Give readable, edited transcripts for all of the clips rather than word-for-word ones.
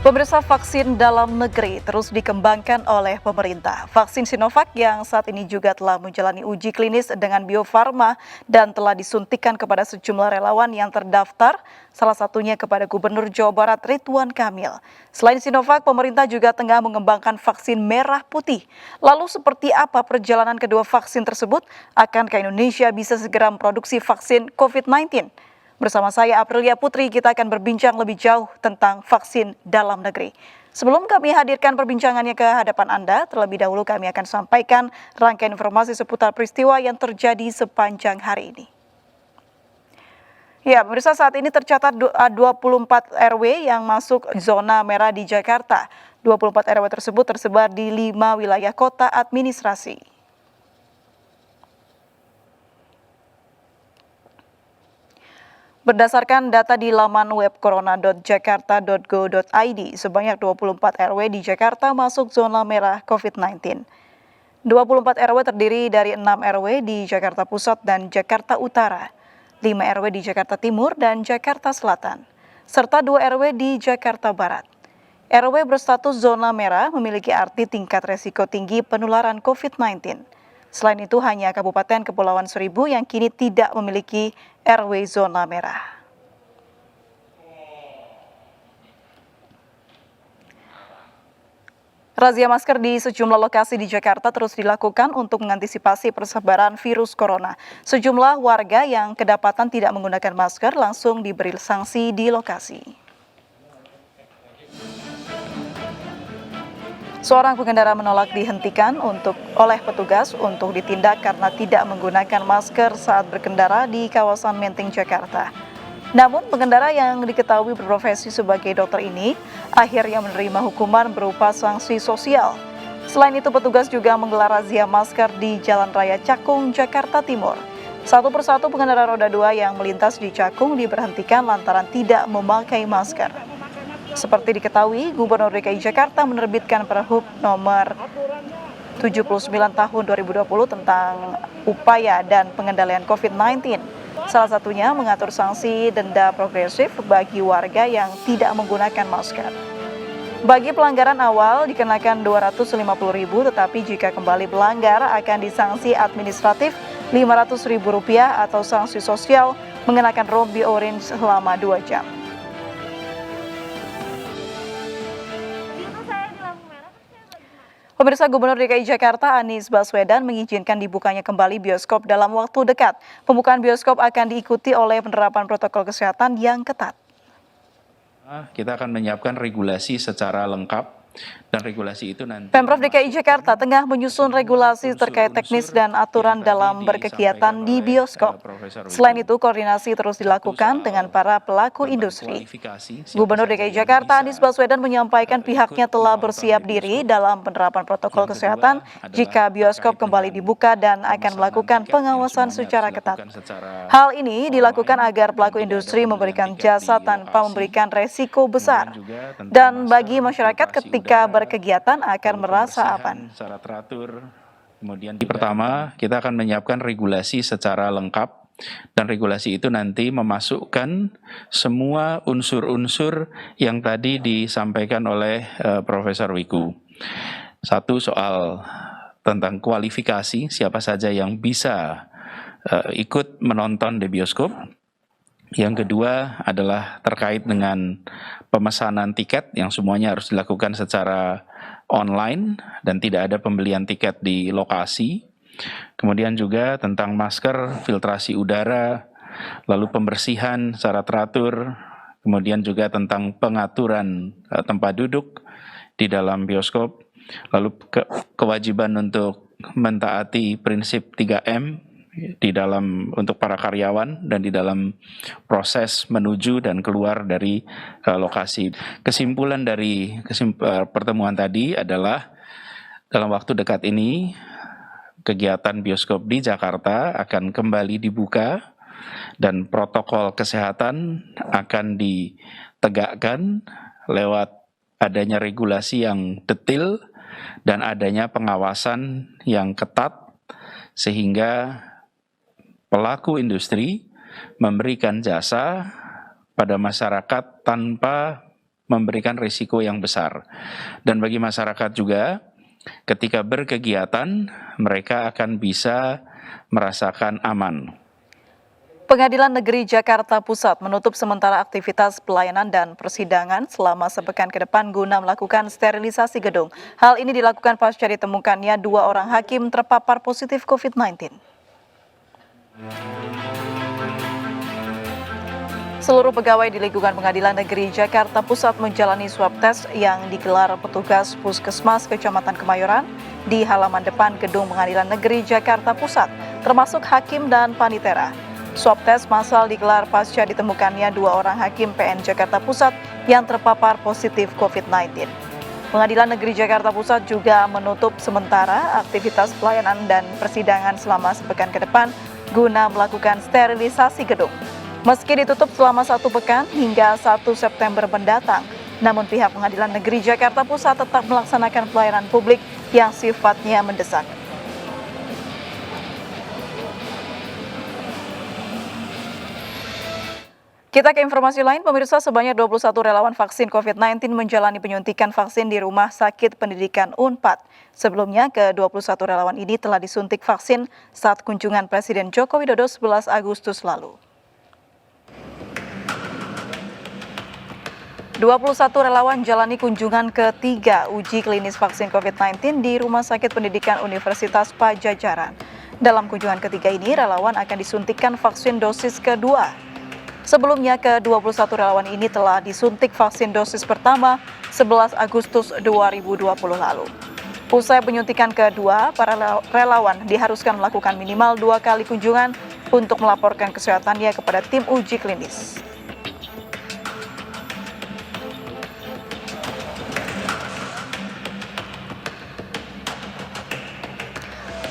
Pemirsa, vaksin dalam negeri terus dikembangkan oleh pemerintah. Vaksin Sinovac yang saat ini juga telah menjalani uji klinis dengan Bio Farma dan telah disuntikan kepada sejumlah relawan yang terdaftar, salah satunya kepada Gubernur Jawa Barat Ridwan Kamil. Selain Sinovac, pemerintah juga tengah mengembangkan vaksin merah putih. Lalu seperti apa perjalanan kedua vaksin tersebut? Akankah Indonesia bisa segera memproduksi vaksin COVID-19? Bersama saya Aprilia Putri, kita akan berbincang lebih jauh tentang vaksin dalam negeri. Sebelum kami hadirkan perbincangannya ke hadapan Anda, terlebih dahulu kami akan sampaikan rangkaian informasi seputar peristiwa yang terjadi sepanjang hari ini. Ya, pemirsa, saat ini tercatat 24 RW yang masuk zona merah di Jakarta. 24 RW tersebut tersebar di 5 wilayah kota administrasi. Berdasarkan data di laman web corona.jakarta.go.id, sebanyak 24 RW di Jakarta masuk zona merah COVID-19. 24 RW terdiri dari 6 RW di Jakarta Pusat dan Jakarta Utara, 5 RW di Jakarta Timur dan Jakarta Selatan, serta 2 RW di Jakarta Barat. RW berstatus zona merah memiliki arti tingkat resiko tinggi penularan COVID-19. Selain itu, hanya Kabupaten Kepulauan Seribu yang kini tidak memiliki RW zona merah. Razia masker di sejumlah lokasi di Jakarta terus dilakukan untuk mengantisipasi persebaran virus corona. Sejumlah warga yang kedapatan tidak menggunakan masker langsung diberi sanksi di lokasi. Seorang pengendara menolak dihentikan oleh petugas untuk ditindak karena tidak menggunakan masker saat berkendara di kawasan Menteng, Jakarta. Namun, pengendara yang diketahui berprofesi sebagai dokter ini akhirnya menerima hukuman berupa sanksi sosial. Selain itu, petugas juga menggelar razia masker di Jalan Raya Cakung, Jakarta Timur. Satu persatu pengendara roda 2 yang melintas di Cakung diberhentikan lantaran tidak memakai masker. Seperti diketahui, Gubernur DKI Jakarta menerbitkan Perhub nomor 79 tahun 2020 tentang upaya dan pengendalian COVID-19. Salah satunya mengatur sanksi denda progresif bagi warga yang tidak menggunakan masker. Bagi pelanggaran awal dikenakan Rp250.000, tetapi jika kembali melanggar akan disanksi administratif Rp500.000 atau sanksi sosial mengenakan rompi orange selama 2 jam. Pemirsa, Gubernur DKI Jakarta Anies Baswedan mengizinkan dibukanya kembali bioskop dalam waktu dekat. Pembukaan bioskop akan diikuti oleh penerapan protokol kesehatan yang ketat. Kita akan menyiapkan regulasi secara lengkap. Dan regulasi itu nanti Pemprov DKI Jakarta tengah menyusun regulasi terkait teknis dan aturan dalam berkegiatan di bioskop. Selain itu, koordinasi terus dilakukan dengan para pelaku industri. Gubernur DKI Jakarta Anies Baswedan menyampaikan pihaknya telah bersiap diri dalam penerapan protokol kesehatan jika bioskop kembali dibuka dan akan melakukan pengawasan secara ketat. Hal ini dilakukan agar pelaku industri memberikan jasa tanpa memberikan resiko besar. Dan bagi masyarakat ketika berkegiatan akan merasa aman. Secara teratur. Kemudian pertama, kita akan menyiapkan regulasi secara lengkap dan regulasi itu nanti memasukkan semua unsur-unsur yang tadi disampaikan oleh Profesor Wiku. Satu, soal tentang kualifikasi, siapa saja yang bisa ikut menonton di bioskop. Yang kedua adalah terkait dengan pemesanan tiket yang semuanya harus dilakukan secara online dan tidak ada pembelian tiket di lokasi. Kemudian juga tentang masker, filtrasi udara, lalu pembersihan secara teratur, kemudian juga tentang pengaturan tempat duduk di dalam bioskop, lalu kewajiban untuk mentaati prinsip 3M di dalam untuk para karyawan dan di dalam proses menuju dan keluar dari lokasi. Kesimpulan dari pertemuan tadi adalah dalam waktu dekat ini kegiatan bioskop di Jakarta akan kembali dibuka dan protokol kesehatan akan ditegakkan lewat adanya regulasi yang detail dan adanya pengawasan yang ketat sehingga pelaku industri memberikan jasa pada masyarakat tanpa memberikan risiko yang besar. Dan bagi masyarakat juga, ketika berkegiatan, mereka akan bisa merasakan aman. Pengadilan Negeri Jakarta Pusat menutup sementara aktivitas pelayanan dan persidangan selama sepekan ke depan guna melakukan sterilisasi gedung. Hal ini dilakukan pasca ditemukannya 2 orang hakim terpapar positif COVID-19. Seluruh pegawai di lingkungan Pengadilan Negeri Jakarta Pusat menjalani swab test yang digelar petugas Puskesmas Kecamatan Kemayoran di halaman depan gedung Pengadilan Negeri Jakarta Pusat, termasuk hakim dan panitera. Swab test massal digelar pasca ditemukannya 2 orang hakim PN Jakarta Pusat yang terpapar positif COVID-19. Pengadilan Negeri Jakarta Pusat juga menutup sementara aktivitas pelayanan dan persidangan selama sepekan ke depan guna melakukan sterilisasi gedung. Meski ditutup selama 1 pekan hingga 1 September mendatang, namun pihak Pengadilan Negeri Jakarta Pusat tetap melaksanakan pelayanan publik yang sifatnya mendesak. Kita ke informasi lain, pemirsa, sebanyak 21 relawan vaksin COVID-19 menjalani penyuntikan vaksin di Rumah Sakit Pendidikan Unpad. Sebelumnya, ke-21 relawan ini telah disuntik vaksin saat kunjungan Presiden Joko Widodo 11 Agustus lalu. 21 relawan jalani kunjungan ketiga uji klinis vaksin COVID-19 di Rumah Sakit Pendidikan Universitas Padjadjaran. Dalam kunjungan ketiga ini, relawan akan disuntikkan vaksin dosis kedua. Sebelumnya, ke-21 relawan ini telah disuntik vaksin dosis pertama 11 Agustus 2020 lalu. Usai penyuntikan kedua, para relawan diharuskan melakukan minimal 2 kali kunjungan untuk melaporkan kesehatannya kepada tim uji klinis.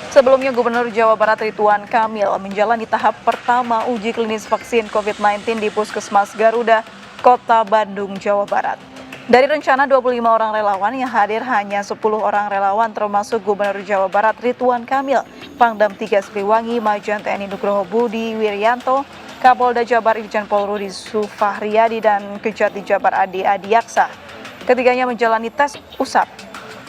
Sebelumnya, Gubernur Jawa Barat Ridwan Kamil menjalani tahap pertama uji klinis vaksin COVID-19 di Puskesmas Garuda, Kota Bandung, Jawa Barat. Dari rencana 25 orang relawan yang hadir, hanya 10 orang relawan termasuk Gubernur Jawa Barat Ridwan Kamil, Pangdam 3 Siliwangi Majen TNI Nugroho Budi Wiryanto, Kapolda Jabar Irjen Pol Rudi Sufahriyadi, dan Kejati Jabar Adi Adiaksa. Ketiganya menjalani tes usap.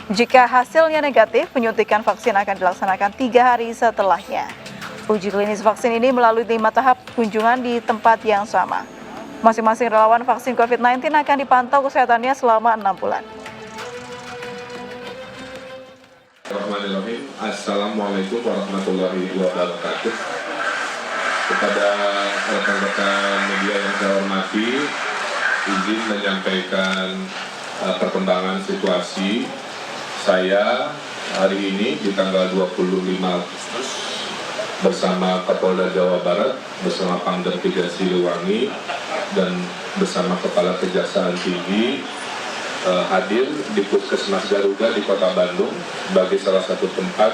Jika hasilnya negatif, penyuntikan vaksin akan dilaksanakan 3 hari setelahnya. Uji klinis vaksin ini melalui 5 tahap kunjungan di tempat yang sama. Masing-masing relawan vaksin COVID-19 akan dipantau kesehatannya selama 6 bulan. Assalamualaikum warahmatullahi wabarakatuh. Kepada rekan-rekan media yang saya hormati, izin menyampaikan perkembangan situasi. Saya hari ini di tanggal 25 Agustus bersama Kapolda Jawa Barat, bersama Pangdam 3 Siliwangi, dan bersama Kepala Kejaksaan Tinggi hadir di Puskesmas Garuda di Kota Bandung sebagai salah satu tempat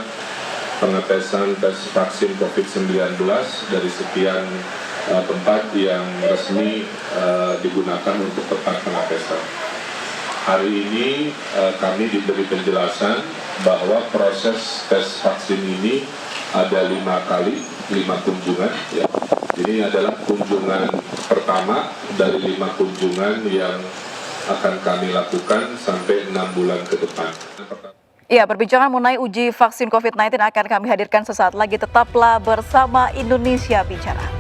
pengetesan tes vaksin COVID-19 dari sekian tempat yang resmi digunakan untuk tempat pengetesan. Hari ini kami diberi penjelasan bahwa proses tes vaksin ini ada 5 kali, 5 kunjungan. Ya. Ini adalah kunjungan pertama dari 5 kunjungan yang akan kami lakukan sampai 6 bulan ke depan. Ya, berbicara mengenai uji vaksin COVID-19 akan kami hadirkan sesaat lagi. Tetaplah bersama Indonesia Bicara.